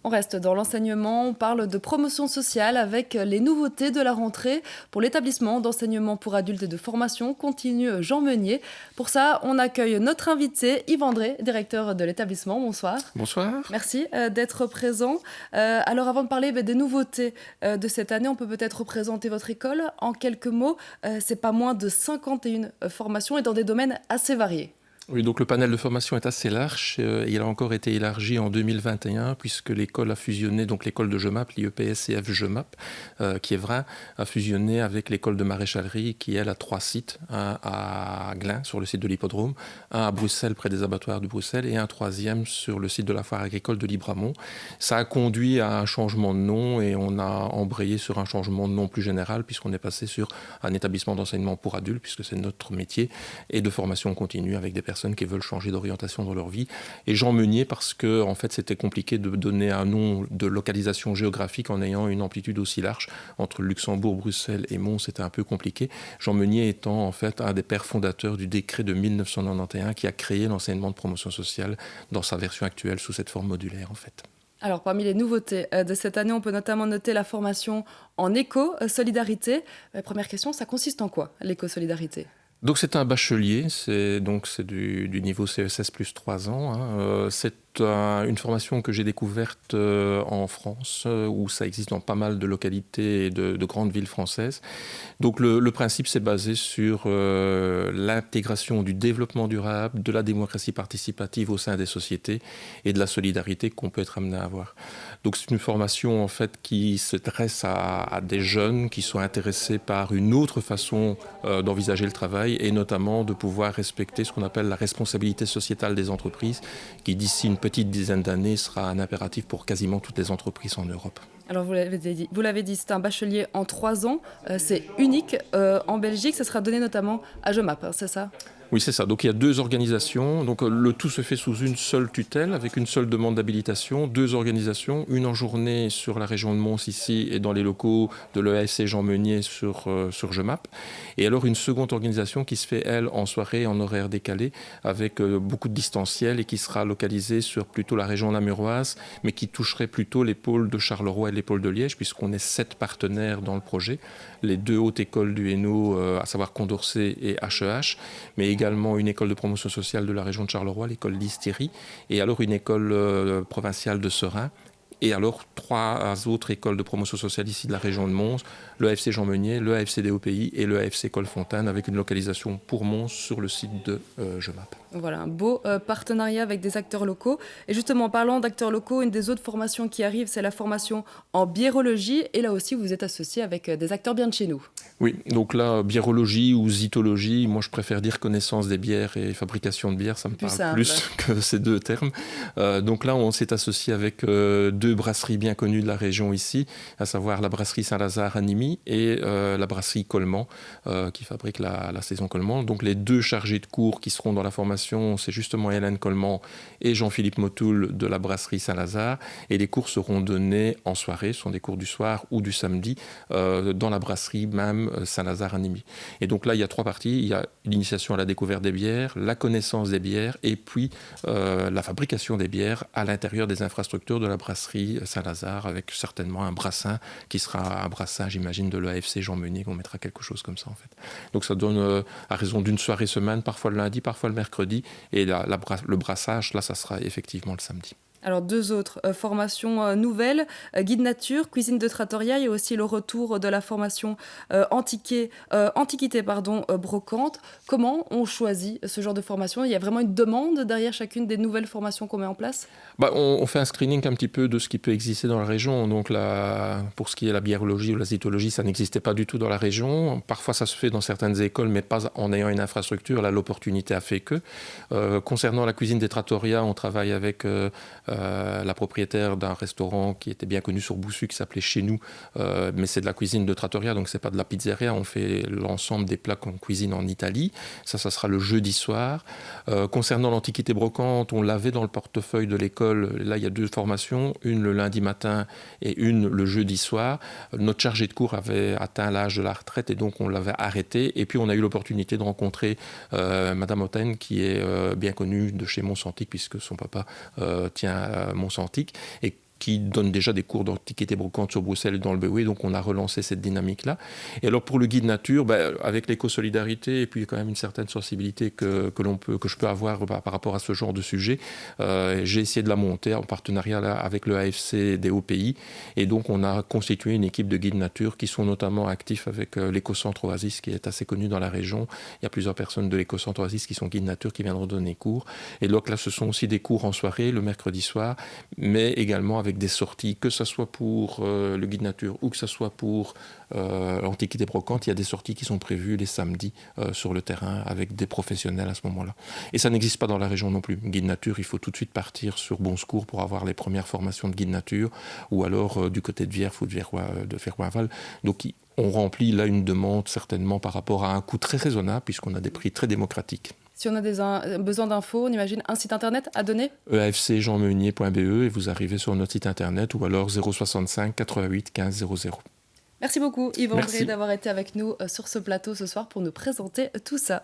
On reste dans l'enseignement, on parle de promotion sociale avec les nouveautés de la rentrée pour l'établissement d'enseignement pour adultes et de formation continue Jean Meunier. Pour ça, on accueille notre invité Yves André, directeur de l'établissement. Bonsoir. Bonsoir. Merci d'être présent. Alors avant de parler des nouveautés de cette année, on peut peut-être présenter votre école en quelques mots. C'est pas moins de 51 formations et dans des domaines assez variés. Oui, donc le panel de formation est assez large. Il a encore été élargi en 2021 puisque l'école a fusionné, donc l'école de Jemap, l'IEPSCF Jemap, qui est vrai, a fusionné avec l'école de maréchalerie qui, elle, a 3 sites. Un à Glun, sur le site de l'hippodrome, un à Bruxelles, près des abattoirs de Bruxelles, et un troisième sur le site de la foire agricole de Libramont. Ça a conduit à un changement de nom et on a embrayé sur un changement de nom plus général puisqu'on est passé sur un établissement d'enseignement pour adultes, puisque c'est notre métier, et de formation continue avec des personnes qui veulent changer d'orientation dans leur vie. Et Jean Meunier parce que en fait, c'était compliqué de donner un nom de localisation géographique en ayant une amplitude aussi large. Entre Luxembourg, Bruxelles et Mons, c'était un peu compliqué. Jean Meunier étant en fait un des pères fondateurs du décret de 1991 qui a créé l'enseignement de promotion sociale dans sa version actuelle sous cette forme modulaire en fait. Alors, parmi les nouveautés de cette année, on peut notamment noter la formation en éco-solidarité. Première question, ça consiste en quoi, l'éco-solidarité ? Donc c'est un bachelier, c'est du niveau CESS plus 3 ans. C'est une formation que j'ai découverte en France, où ça existe dans pas mal de localités et de grandes villes françaises. Donc le principe c'est basé sur l'intégration du développement durable, de la démocratie participative au sein des sociétés et de la solidarité qu'on peut être amené à avoir. Donc c'est une formation en fait qui s'adresse à des jeunes qui sont intéressés par une autre façon d'envisager le travail et notamment de pouvoir respecter ce qu'on appelle la responsabilité sociétale des entreprises qui d'ici une petite dizaine d'années sera un impératif pour quasiment toutes les entreprises en Europe. Alors vous l'avez dit, c'est un bachelier en 3 ans, c'est unique en Belgique, ça sera donné notamment à Jemap, c'est ça ? Oui, c'est ça. Donc il y a 2 organisations. Donc le tout se fait sous une seule tutelle, avec une seule demande d'habilitation. 2 organisations, une en journée sur la région de Mons ici et dans les locaux de l'EASC Jean Meunier sur Jemap. Et alors une seconde organisation qui se fait, elle, en soirée, en horaire décalé, avec beaucoup de distanciel et qui sera localisée sur plutôt la région namuroise, mais qui toucherait plutôt les pôles de Charleroi et les pôles de Liège, puisqu'on est 7 partenaires dans le projet. Les 2 hautes écoles du Hainaut, à savoir Condorcet et HEH, mais également une école de promotion sociale de la région de Charleroi, l'école Listeri, et alors une école provinciale de Serein, et alors 3 autres écoles de promotion sociale ici de la région de Mons, le AFC Jean Meunier, le AFC DOPI et le AFC Colfontaine, avec une localisation pour Mons sur le site de Jemap. Voilà, un beau partenariat avec des acteurs locaux. Et justement, en parlant d'acteurs locaux, une des autres formations qui arrive, c'est la formation en biérologie. Et là aussi, vous êtes associé avec des acteurs bien de chez nous. Oui, donc là, biérologie ou zytologie, moi je préfère dire connaissance des bières et fabrication de bière, ça me parle plus que ces 2 termes. Donc là, on s'est associé avec 2 brasseries bien connues de la région ici, à savoir la brasserie Saint-Lazare à Nimy et la brasserie Coleman, qui fabrique la saison Coleman. Donc les 2 chargés de cours qui seront dans la formation, c'est justement Hélène Coleman et Jean-Philippe Motoul de la brasserie Saint-Lazare. Et les cours seront donnés en soirée, ce sont des cours du soir ou du samedi, dans la brasserie même Saint-Lazare à Nimy. Et donc là, il y a 3 parties. Il y a l'initiation à la découverte des bières, la connaissance des bières et puis la fabrication des bières à l'intérieur des infrastructures de la brasserie Saint-Lazare avec certainement un brassin qui sera un brassin, j'imagine, de l'AFC Jean Meunier, qu'on mettra quelque chose comme ça en fait. Donc ça donne à raison d'une soirée semaine, parfois le lundi, parfois le mercredi et le brassage, là, ça sera effectivement le samedi. Alors 2 autres formations nouvelles, guide nature, cuisine de trattoria et aussi le retour de la formation antiquité brocante. Comment on choisit ce genre de formation ? Il y a vraiment une demande derrière chacune des nouvelles formations qu'on met en place ? On fait un screening un petit peu de ce qui peut exister dans la région. Donc pour ce qui est la biérologie ou la zytologie, ça n'existait pas du tout dans la région. Parfois ça se fait dans certaines écoles, mais pas en ayant une infrastructure. Là, l'opportunité a fait que. Concernant la cuisine des trattoria, on travaille avec la propriétaire d'un restaurant qui était bien connu sur Boussu, qui s'appelait Chez Nous, mais c'est de la cuisine de trattoria, donc c'est pas de la pizzeria. On fait l'ensemble des plats qu'on cuisine en Italie. Ça sera le jeudi soir. Concernant l'antiquité brocante, on l'avait dans le portefeuille de l'école. Là, il y a 2 formations, une le lundi matin et une le jeudi soir. Notre chargé de cours avait atteint l'âge de la retraite et donc on l'avait arrêté. Et puis on a eu l'opportunité de rencontrer Madame Otten, qui est bien connue de chez Monsantic, puisque son papa tient Monsantic, et qui donne déjà des cours d'antiquité brocante sur Bruxelles et dans le BOE, donc on a relancé cette dynamique-là. Et alors pour le guide nature, avec l'éco-solidarité et puis quand même une certaine sensibilité que je peux avoir par rapport à ce genre de sujet, j'ai essayé de la monter en partenariat là, avec le AFC des Hauts-Pays, et donc on a constitué une équipe de guides nature qui sont notamment actifs avec l'éco-centre Oasis qui est assez connu dans la région. Il y a plusieurs personnes de l'éco-centre Oasis qui sont guides nature qui viendront donner cours. Et donc là, ce sont aussi des cours en soirée le mercredi soir, mais également avec des sorties, que ce soit pour le guide nature ou que ce soit pour l'antiquité brocante, il y a des sorties qui sont prévues les samedis sur le terrain avec des professionnels à ce moment-là. Et ça n'existe pas dans la région non plus. Guide nature, il faut tout de suite partir sur Bon Secours pour avoir les premières formations de guide nature, ou alors du côté de Vierre ou de Verroy-Val. Donc on remplit là une demande certainement par rapport à un coût très raisonnable puisqu'on a des prix très démocratiques. Si on a besoin d'infos, on imagine un site internet à donner ? efcjeanmeunier.be et vous arrivez sur notre site internet ou alors 065 88 15 00. Merci beaucoup Yves André d'avoir été avec nous sur ce plateau ce soir pour nous présenter tout ça.